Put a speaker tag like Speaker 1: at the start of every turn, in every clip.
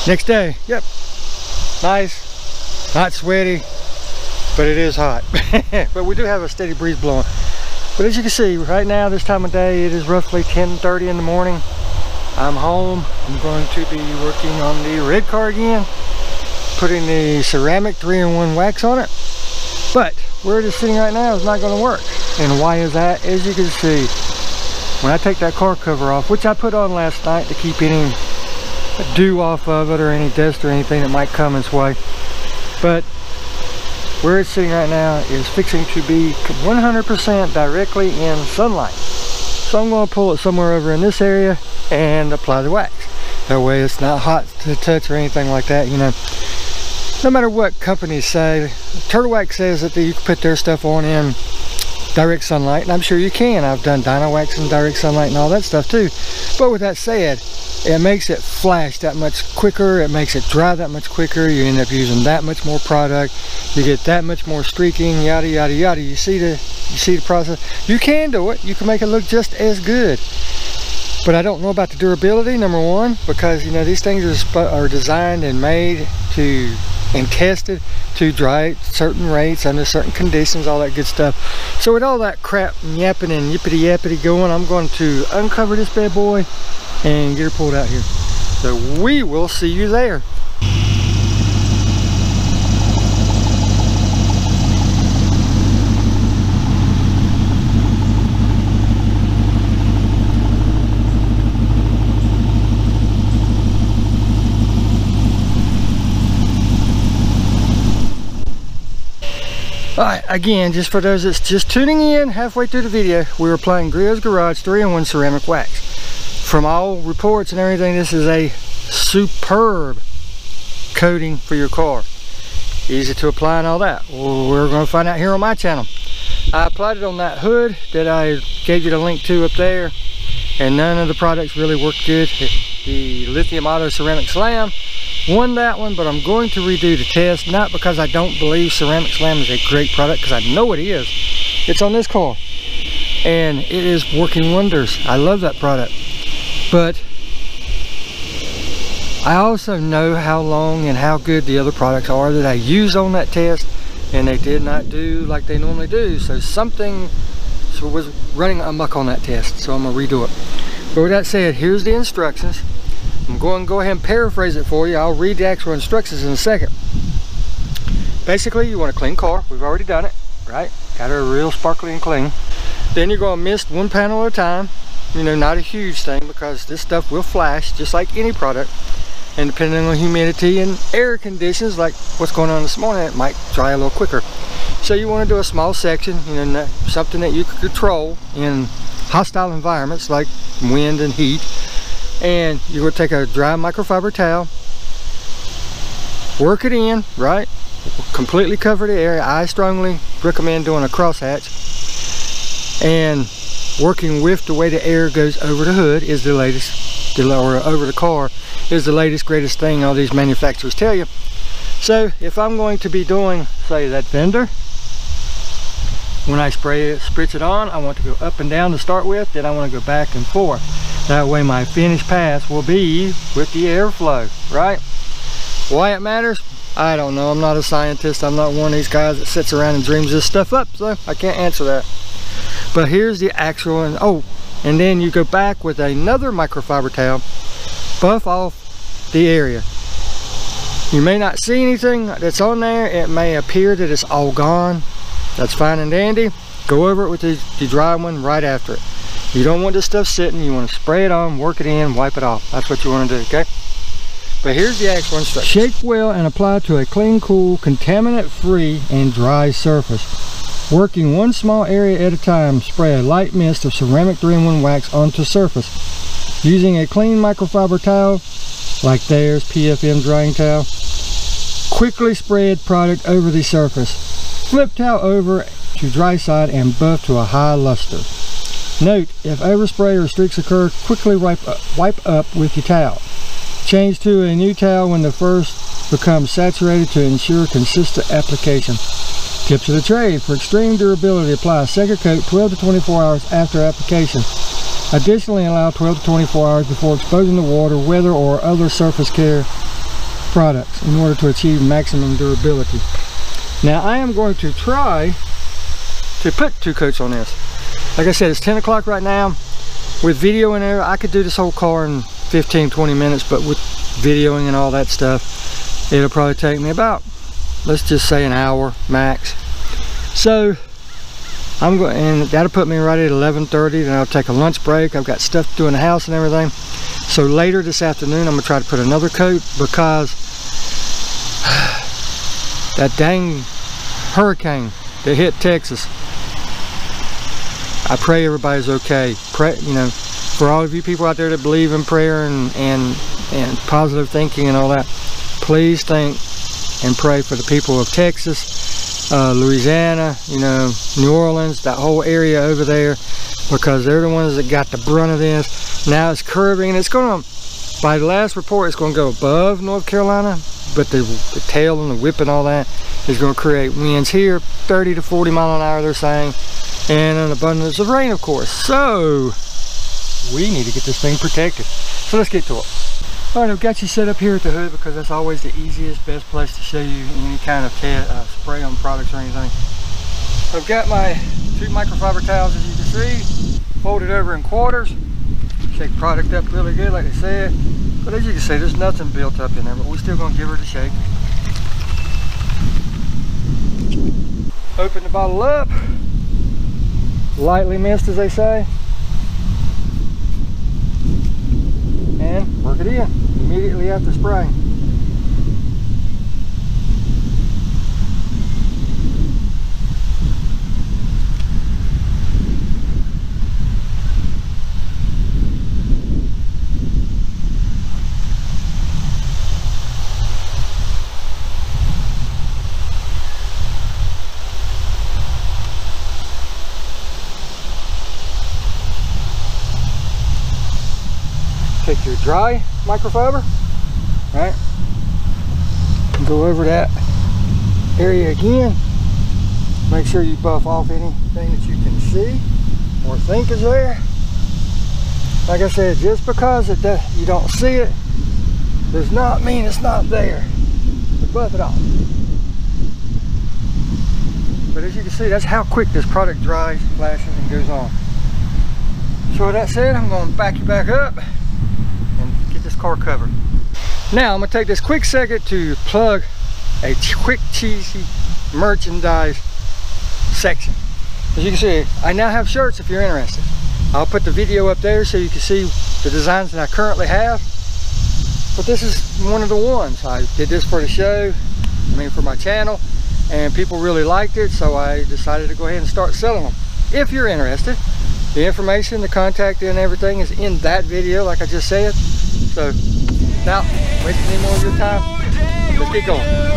Speaker 1: Next day, yep, nice, not sweaty, but it is hot. But we do have a steady breeze blowing. But as you can see, right now, this time of day, it is roughly 10:30 in the morning. I'm home. I'm going to be working on the red car again, putting the ceramic 3-in-1 wax on it. But where it is sitting right now is not going to work. And why is that? As you can see, when I take that car cover off, which I put on last night to keep any dew off of it or any dust or anything that might come its way, but where it's sitting right now is fixing to be 100% directly in sunlight. So I'm going to pull it somewhere over in this area and apply the wax. That way it's not hot to the touch or anything like that, you know. No matter what companies say, Turtle Wax says that you can put their stuff on in direct sunlight, and I'm sure you can. I've done Dyno Wax in direct sunlight and all that stuff too. But with that said, it makes it flash that much quicker, it makes it dry that much quicker, you end up using that much more product, you get that much more streaking, yada yada yada. You see the process. You can do it, you can make it look just as good. But I don't know about the durability, number one, because you know these things are designed and made to and tested to dry at certain rates under certain conditions, all that good stuff. So with all that crap and yapping and yippity yappity going, I'm going to uncover this bad boy and get her pulled out here. So we will see you there. Alright, again, just for those that's just tuning in halfway through the video, we're applying Griot's Garage 3-in-1 ceramic wax. From all reports and everything, this is a superb coating for your car. Easy to apply and all that. Well, we're going to find out here on my channel. I applied it on that hood that I gave you the link to up there, and none of the products really worked good. The lithium auto ceramic slam won that one, but I'm going to redo the test, not because I don't believe ceramic slam is a great product, because I know it is. It's on this car and it is working wonders. I love that product, but I also know how long and how good the other products are that I used on that test, and they did not do like they normally do. So something was running amok on that test, so I'm gonna redo it. But with that said, here's the instructions. I'm going to go ahead and paraphrase it for you. I'll read the actual instructions in a second. Basically, you want a clean car. We've already done it, right? Got her real sparkly and clean. Then you're going to mist one panel at a time. You know, not a huge thing, because this stuff will flash just like any product. And depending on humidity and air conditions, like what's going on this morning, it might dry a little quicker. So you want to do a small section, you know, something that you can control in hostile environments like wind and heat. And you're going to take a dry microfiber towel, work it in, right? Completely cover the area. I strongly recommend doing a crosshatch, and working with the way the air goes over the hood is the latest, or over the car is the latest, greatest thing all these manufacturers tell you. So if I'm going to be doing, say, that fender, when I spritz it on, I want to go up and down to start with, then I want to go back and forth. That way my finished pass will be with the airflow, right? Why it matters, I don't know. I'm not a scientist. I'm not one of these guys that sits around and dreams this stuff up, so I can't answer that. But here's the actual, and then you go back with another microfiber towel, buff off the area. You may not see anything that's on there. It may appear that it's all gone. That's fine and dandy. Go over it with the dry one right after it. You don't want this stuff sitting. You want to spray it on, work it in, wipe it off. That's what you want to do, okay? But here's the actual instructions. Shake well and apply to a clean, cool, contaminant-free and dry surface. Working one small area at a time, spray a light mist of ceramic 3-in-1 wax onto surface. Using a clean microfiber towel, like theirs, PFM drying towel, quickly spread product over the surface. Flip towel over to dry side and buff to a high luster. Note, if overspray or streaks occur, quickly wipe up with your towel. Change to a new towel when the first becomes saturated to ensure consistent application. Tips of the trade: for extreme durability, apply a second coat 12 to 24 hours after application. Additionally, allow 12 to 24 hours before exposing to water, weather, or other surface care products in order to achieve maximum durability. Now I am going to try to put 2 coats on this. Like I said, it's 10 o'clock right now. With video in there, I could do this whole car in 15-20 minutes, but with videoing and all that stuff, it'll probably take me about, let's just say, an hour max. So I'm going, and that'll put me right at 11:30. Then I'll take a lunch break. I've got stuff to do in the house and everything. So later this afternoon, I'm gonna try to put another coat, because that dang hurricane that hit Texas, I pray everybody's okay. Pray, you know, for all of you people out there that believe in prayer and positive thinking and all that, please think and pray for the people of Texas, Louisiana, you know, New Orleans, that whole area over there, because they're the ones that got the brunt of this. Now it's curving, and it's going to, by the last report, it's going to go above North Carolina, but the tail and the whip and all that is going to create winds here, 30 to 40 mile an hour, they're saying, and an abundance of rain, of course. So we need to get this thing protected. So let's get to it. All right, I've got you set up here at the hood, because that's always the easiest, best place to show you any kind of spray on products or anything. I've got my 2 microfiber towels, as you can see, folded over in quarters. Shake the product up really good, like I said. But as you can see, there's nothing built up in there, but we're still going to give her a shake. Open the bottle up. Lightly mist, as they say. And work it in immediately after spraying. Take your dry microfiber, right, and go over that area again. Make sure you buff off anything that you can see or think is there. Like I said, just because you don't see it does not mean it's not there. So buff it off. But as you can see, that's how quick this product dries, flashes, and goes on. So with that said, I'm going to back you back up and get this car covered. Now I'm going to take this quick second to plug a quick cheesy merchandise section. As you can see, I now have shirts if you're interested. I'll put the video up there so you can see the designs that I currently have. But this is one of the ones. I did this for the show, for my channel, and people really liked it, so I decided to go ahead and start selling them. If you're interested, the information, the contact, and everything is in that video, like I just said. So now, wasting any more of your time, let's get going.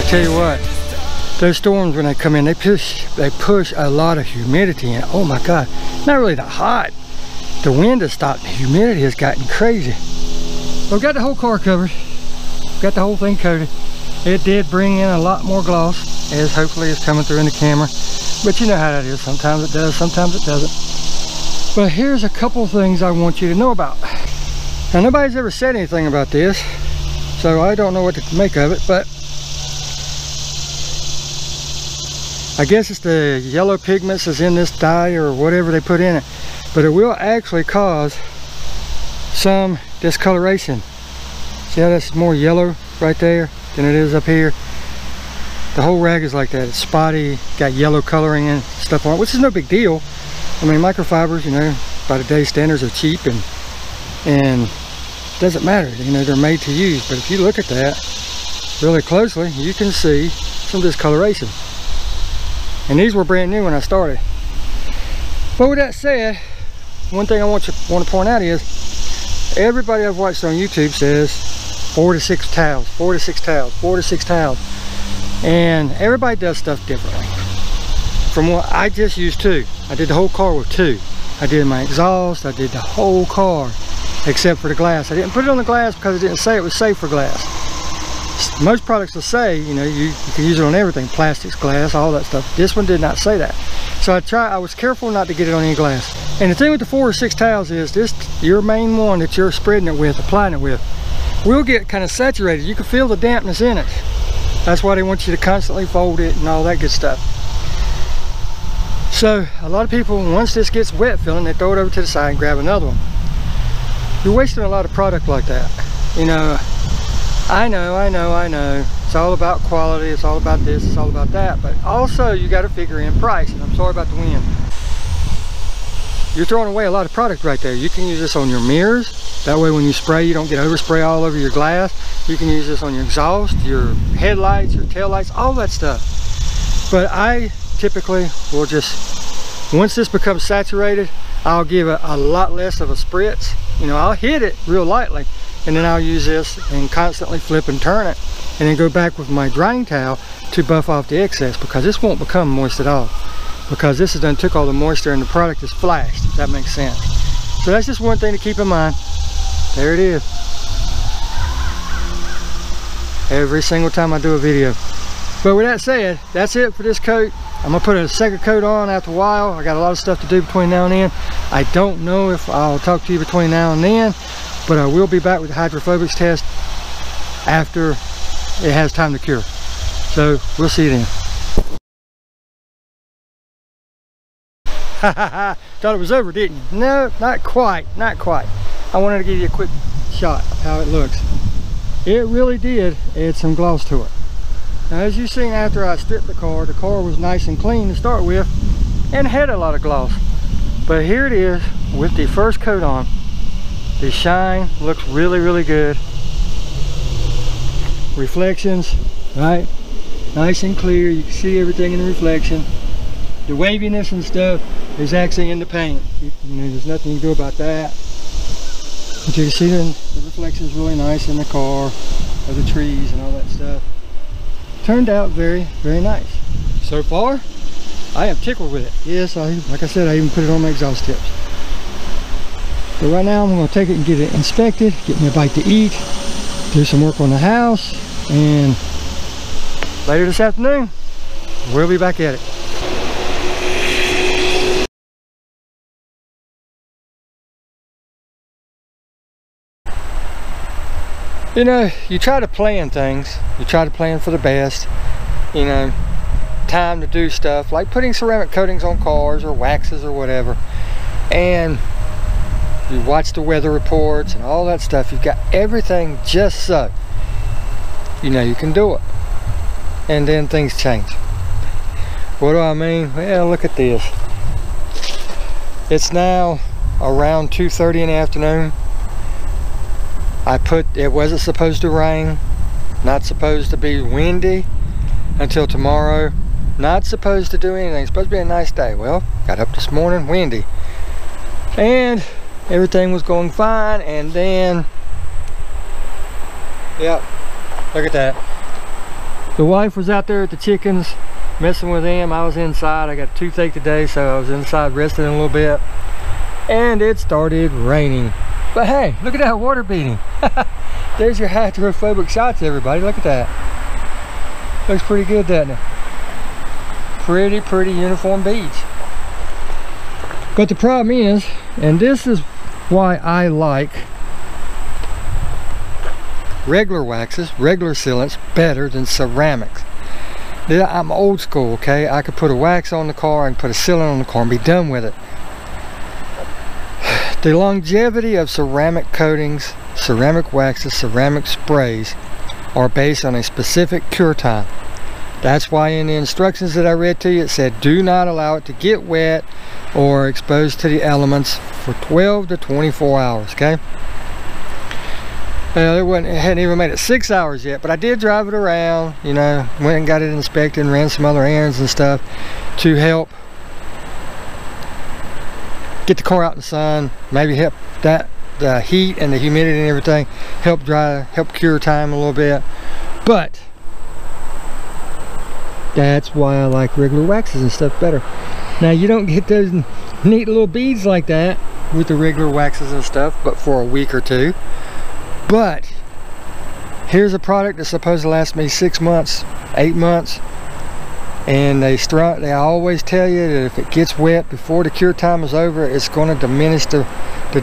Speaker 1: Tell you what, those storms, when they come in, they push a lot of humidity in. Oh my God, not really that hot. The wind has stopped, the humidity has gotten crazy. We've got the whole car covered, got the whole thing coated. It did bring in a lot more gloss, as hopefully it's coming through in the camera, but you know how that is, sometimes it does, sometimes it doesn't. But here's a couple things I want you to know about. Now, nobody's ever said anything about this, so I don't know what to make of it, but I guess it's the yellow pigments that's in this dye or whatever they put in it, but it will actually cause some discoloration. See how that's more yellow right there than it is up here? The whole rag is like that. It's spotty, got yellow coloring and stuff on it, which is no big deal. Microfibers, by today's standards, are cheap and it doesn't matter. They're made to use. But if you look at that really closely, you can see some discoloration. And these were brand new when I started. But with that said, one thing I want to point out is everybody I've watched on YouTube says 4 to 6 towels, 4 to 6 towels, 4 to 6 towels. And everybody does stuff differently. From what I just used 2. I did the whole car with 2. I did my exhaust, I did the whole car, except for the glass. I didn't put it on the glass because it didn't say it was safe for glass. Most products will say, you know, you can use it on everything, plastics, glass, all that stuff. This one did not say that. So I was careful not to get it on any glass. And the thing with the 4 or 6 towels is this, your main one that you're spreading it with, applying it with, will get kind of saturated. You can feel the dampness in it. That's why they want you to constantly fold it and all that good stuff. So a lot of people, once this gets wet feeling, they throw it over to the side and grab another one. You're wasting a lot of product like that. You know, I know. It's all about quality, it's all about this, it's all about that. But also you got to figure in price. And I'm sorry about the wind. You're throwing away a lot of product right there. You can use this on your mirrors. That way when you spray, you don't get overspray all over your glass. You can use this on your exhaust, your headlights, your tail lights, all that stuff. But I typically will just, once this becomes saturated, I'll give it a lot less of a spritz. You know, I'll hit it real lightly, and then I'll use this and constantly flip and turn it, and then go back with my drying towel to buff off the excess, because this won't become moist at all, because this has done took all the moisture and the product is flashed, if that makes sense. So that's just one thing to keep in mind. There it is. Every single time I do a video. But with that said, that's it for this coat. I'm gonna put a second coat on after a while. I got a lot of stuff to do between now and then. I don't know if I'll talk to you between now and then, but I will be back with the hydrophobics test after it has time to cure. So we'll see you then. Thought it was over, didn't you? No, not quite, not quite. I wanted to give you a quick shot of how it looks. It really did add some gloss to it. Now, as you've seen, after I stripped the car was nice and clean to start with and had a lot of gloss. But here it is with the first coat on. The shine looks really, really good. Reflections, right? Nice and clear. You can see everything in the reflection. The waviness and stuff is actually in the paint. You know, there's nothing you can do about that. But you can see the reflection is really nice in the car, of the trees and all that stuff. Turned out very, very nice. So far, I am tickled with it. Yes, like I said, I even put it on my exhaust tips. So right now I'm going to take it and get it inspected, get me a bite to eat, do some work on the house, and later this afternoon, we'll be back at it. You know, you try to plan things, you try to plan for the best, you know, time to do stuff like putting ceramic coatings on cars or waxes or whatever, and you watch the weather reports and all that stuff. You've got everything just so you know you can do it, and then things change. What do I mean? Well, look at this. It's now around 2:30 in the afternoon. It wasn't supposed to rain, not supposed to be windy until tomorrow, not supposed to do anything, it's supposed to be a nice day. Well, got up this morning, windy, and everything was going fine, and then, yep, look at that. The wife was out there at the chickens, messing with them. I was inside. I got a toothache today, so I was inside resting a little bit, and it started raining. But hey, look at that water beating. There's your hydrophobic shots, everybody. Look at that. Looks pretty good, doesn't it? Pretty uniform beach. But the problem is, and this is why I like regular waxes, regular sealants, better than ceramics. I'm old school, okay? I could put a wax on the car and put a sealant on the car and be done with it. The longevity of ceramic coatings, ceramic waxes, ceramic sprays are based on a specific cure time. That's why in the instructions that I read to you, it said do not allow it to get wet or exposed to the elements for 12 to 24 hours, okay? It hadn't even made it 6 hours yet, but I did drive it around, you know, went and got it inspected and ran some other errands and stuff to help get the car out in the sun, maybe help that the heat and the humidity and everything help cure time a little bit. But that's why I like regular waxes and stuff better. Now you don't get those neat little beads like that with the regular waxes and stuff, but for a week or two. But here's a product that's supposed to last me 6 months, 8 months, and they always tell you that if it gets wet before the cure time is over, it's going to diminish the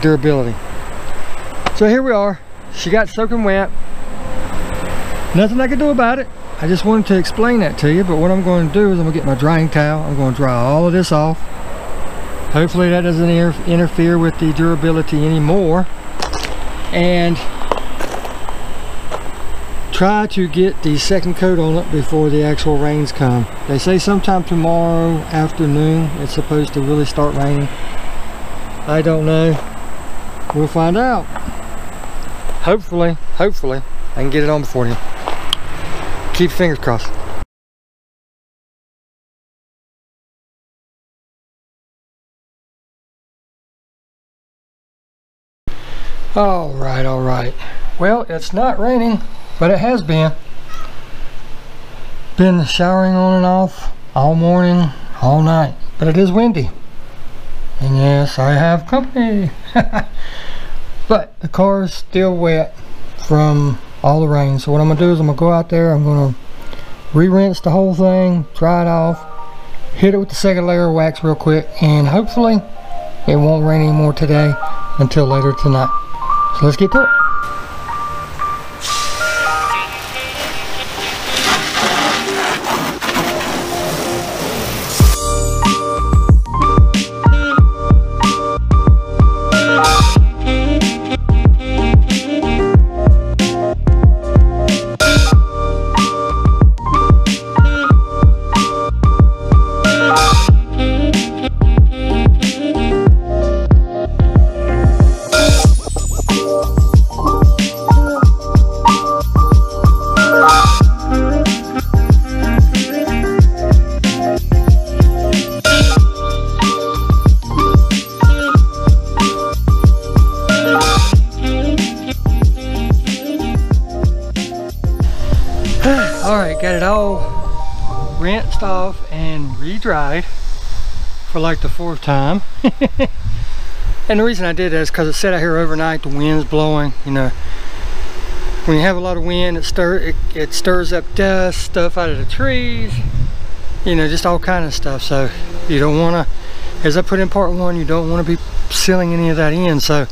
Speaker 1: durability. So here we are. She got soaking wet. Nothing I can do about it. I just wanted to explain that to you, but what I'm going to do is I'm going to get my drying towel. I'm going to dry all of this off. Hopefully that doesn't interfere with the durability anymore. And try to get the second coat on it before the actual rains come. They say sometime tomorrow afternoon it's supposed to really start raining. I don't know. We'll find out. Hopefully I can get it on before then. Keep your fingers crossed. All right. Well, it's not raining, but it has been. Been showering on and off all morning, all night, but it is windy. And yes, I have company. But the car is still wet from all the rain. So what I'm gonna do is I'm gonna go out there, I'm gonna re-rinse the whole thing, dry it off, hit it with the second layer of wax real quick, and hopefully it won't rain anymore today until later tonight. So let's get to it. Got it all rinsed off and re-dried for like the 4th time. And the reason I did that is because it sat out here overnight, the wind's blowing. You know, when you have a lot of wind, it stirs up dust, stuff out of the trees, you know, just all kind of stuff. So you don't want to, as I put in part 1, you don't want to be sealing any of that in. So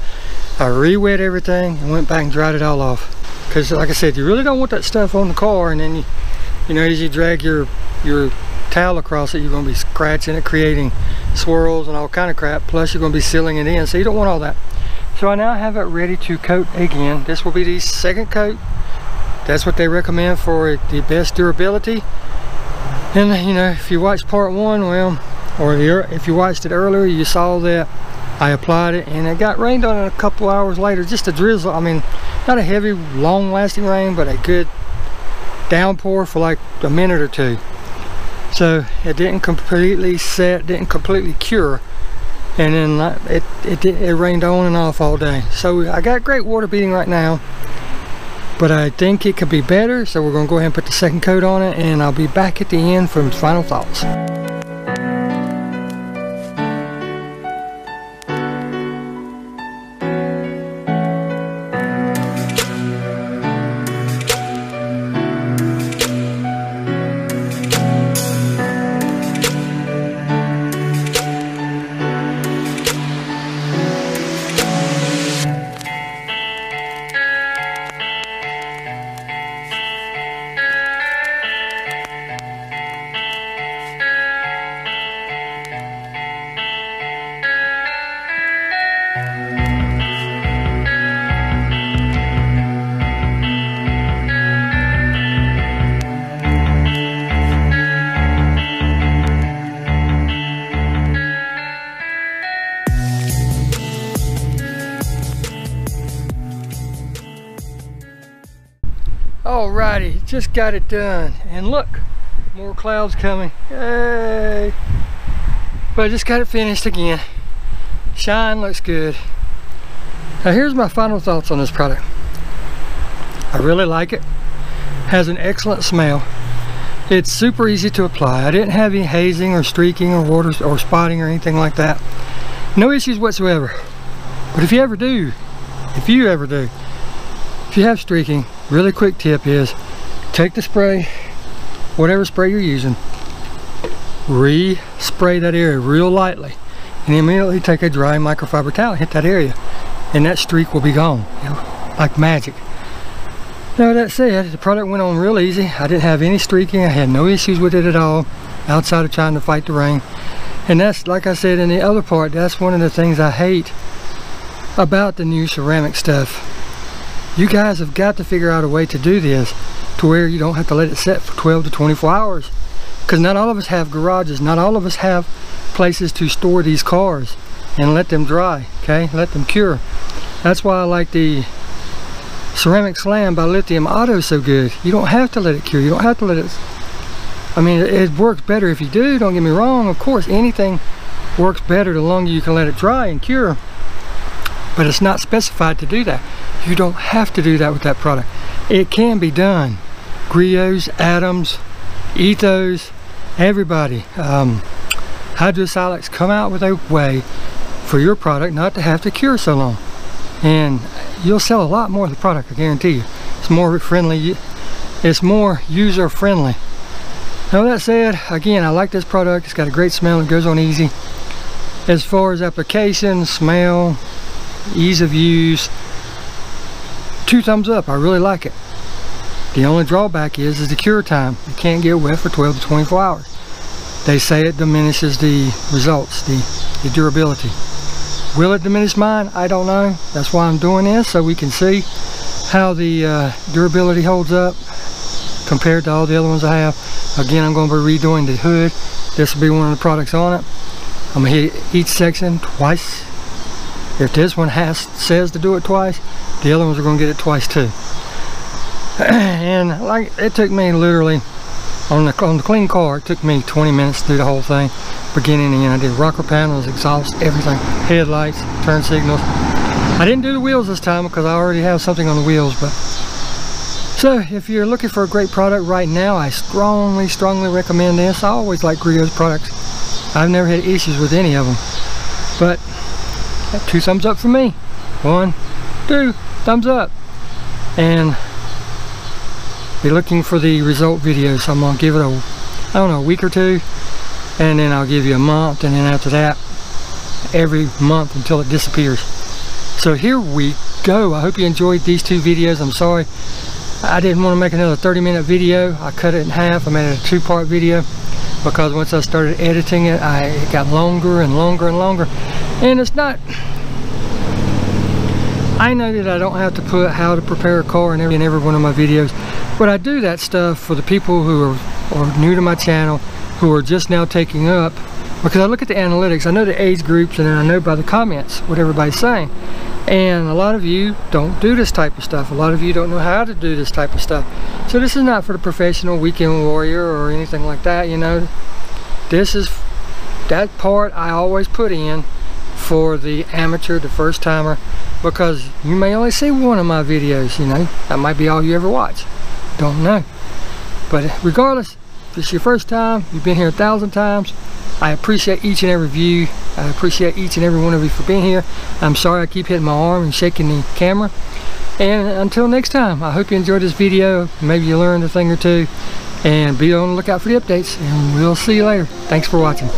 Speaker 1: I re-wet everything and went back and dried it all off. Because like I said, you really don't want that stuff on the car, and then you know, as you drag your towel across it, you're going to be scratching it, creating swirls and all kind of crap. Plus you're going to be sealing it in, so you don't want all that. So I now have it ready to coat again. This will be the second coat. That's what they recommend for the best durability. And you know, if you watched part 1, well, or if you watched it earlier, you saw that I applied it and it got rained on a couple hours later. Just a drizzle. I mean, not a heavy, long-lasting rain, but a good downpour for like a minute or 2. So it didn't completely set, didn't completely cure, and then it rained on and off all day. So I got great water beading right now, but I think it could be better. So we're gonna go ahead and put the second coat on it, and I'll be back at the end for final thoughts. Alrighty, just got it done, and look, more clouds coming. Yay! But I just got it finished again. Shine looks good. Now here's my final thoughts on this product. I really like it. Has an excellent smell. It's super easy to apply. I didn't have any hazing or streaking or water or spotting or anything like that. No issues whatsoever. But if you ever do, if you have streaking, really quick tip is take the spray, whatever spray you're using, re-spray that area real lightly, and immediately take a dry microfiber towel and hit that area, and that streak will be gone, you know, like magic. Now that said, the product went on real easy. I didn't have any streaking. I had no issues with it at all outside of trying to fight the rain. And that's, like I said in the other part, that's one of the things I hate about the new ceramic stuff. You guys have got to figure out a way to do this to where you don't have to let it set for 12 to 24 hours. Because not all of us have garages. Not all of us have places to store these cars and let them dry, okay? Let them cure. That's why I like the Ceramic Slam by Lithium Auto so good. You don't have to let it cure. You don't have to let it... I mean, it works better if you do. Don't get me wrong. Of course, anything works better the longer you can let it dry and cure. But it's not specified to do that. You don't have to do that with that product. It can be done. Griots, Adams, Ethos, everybody. Hydrosilex come out with a way for your product not to have to cure so long. And you'll sell a lot more of the product, I guarantee you. It's more friendly. It's more user friendly. Now that said, again, I like this product. It's got a great smell. It goes on easy. As far as application, smell, ease of use, 2 thumbs up. I really like it. The only drawback is the cure time. You can't get wet for 12 to 24 hours. They say it diminishes the results, the durability. Will it diminish mine? I don't know. That's why I'm doing this, so we can see how the durability holds up compared to all the other ones I have. Again, I'm going to be redoing the hood. This will be one of the products on it. I'm going to hit each section twice. If this one says to do it twice, the other ones are going to get it twice too. And like, it took me literally on the clean car, it took me 20 minutes to do the whole thing, beginning to end. I did rocker panels, exhaust, everything, headlights, turn signals. I didn't do the wheels this time because I already have something on the wheels. But so if you're looking for a great product right now, I strongly recommend this. I always like Griot's products. I've never had issues with any of them. But 2 thumbs up for me. 1, 2 thumbs up. And be looking for the result videos. So I'm gonna give it a week or 2, and then I'll give you a month, and then after that every month until it disappears. So here we go. I hope you enjoyed these 2 videos. I'm sorry I didn't want to make another 30-minute video. I cut it in half. I made it a 2-part video because once I started editing it, it got longer and longer and longer. And it's not, I know that I don't have to put how to prepare a car in every one of my videos, but I do that stuff for the people who are new to my channel, who are just now taking up, because I look at the analytics, I know the age groups, and then I know by the comments what everybody's saying. And a lot of you don't do this type of stuff. A lot of you don't know how to do this type of stuff. So this is not for the professional weekend warrior or anything like that, you know. This is that part I always put in for the amateur, the first timer, because you may only see one of my videos, you know. That might be all you ever watch. Don't know. But regardless, if it's your first time, you've been here 1,000 times, I appreciate each and every view. I appreciate each and every one of you for being here. I'm sorry I keep hitting my arm and shaking the camera. And until next time, I hope you enjoyed this video. Maybe you learned a thing or two. And be on the lookout for the updates. And we'll see you later. Thanks for watching.